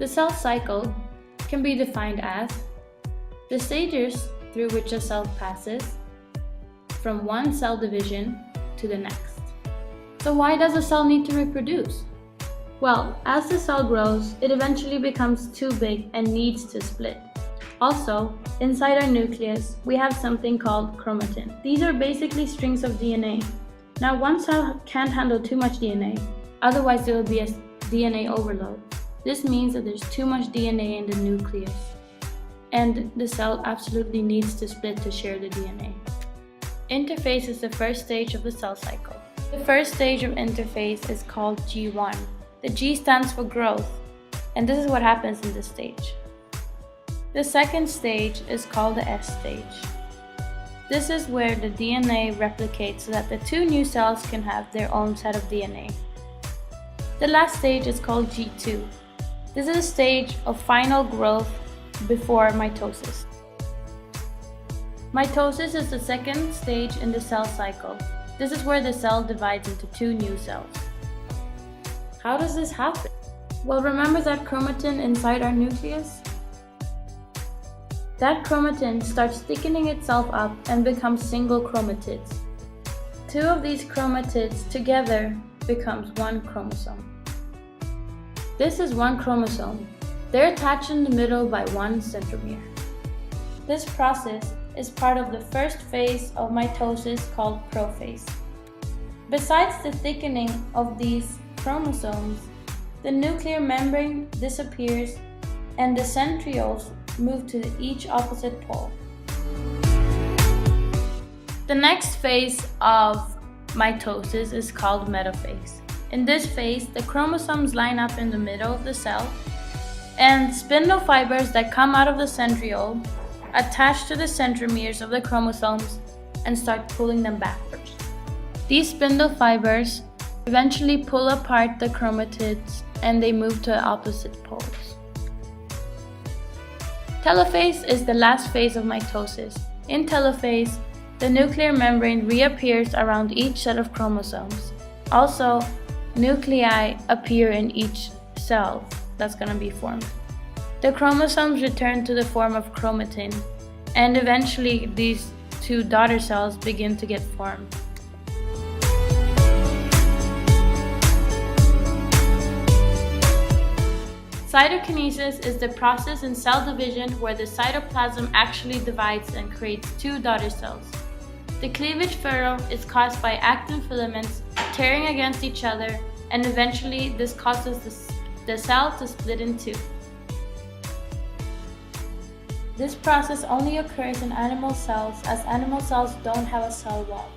The cell cycle can be defined as the stages through which a cell passes from one cell division to the next. So why does a cell need to reproduce? Well, as the cell grows, it eventually becomes too big and needs to split. Also, inside our nucleus, we have something called chromatin. These are basically strings of DNA. Now, one cell can't handle too much DNA, otherwise there will be a DNA overload. This means that there's too much DNA in the nucleus, and the cell absolutely needs to split to share the DNA. Interphase is the first stage of the cell cycle. The first stage of interphase is called G1. The G stands for growth, and this is what happens in this stage. The second stage is called the S stage. This is where the DNA replicates so that the two new cells can have their own set of DNA. The last stage is called G2. This is a stage of final growth before mitosis. Mitosis is the second stage in the cell cycle. This is where the cell divides into two new cells. How does this happen? Well, remember that chromatin inside our nucleus? That chromatin starts thickening itself up and becomes single chromatids. Two of these chromatids together becomes one chromosome. This is one chromosome. They're attached in the middle by one centromere. This process is part of the first phase of mitosis called prophase. Besides the thickening of these chromosomes, the nuclear membrane disappears and the centrioles move to each opposite pole. The next phase of mitosis is called metaphase. In this phase, the chromosomes line up in the middle of the cell, and spindle fibers that come out of the centriole attach to the centromeres of the chromosomes and start pulling them backwards. These spindle fibers eventually pull apart the chromatids and they move to opposite poles. Telophase is the last phase of mitosis. In telophase, the nuclear membrane reappears around each set of chromosomes. Also, nuclei appear in each cell that's going to be formed. The chromosomes return to the form of chromatin, and eventually these two daughter cells begin to get formed. Cytokinesis is the process in cell division where the cytoplasm actually divides and creates two daughter cells. The cleavage furrow is caused by actin filaments tearing against each other, and eventually this causes the cell to split in two. This process only occurs in animal cells, as animal cells don't have a cell wall.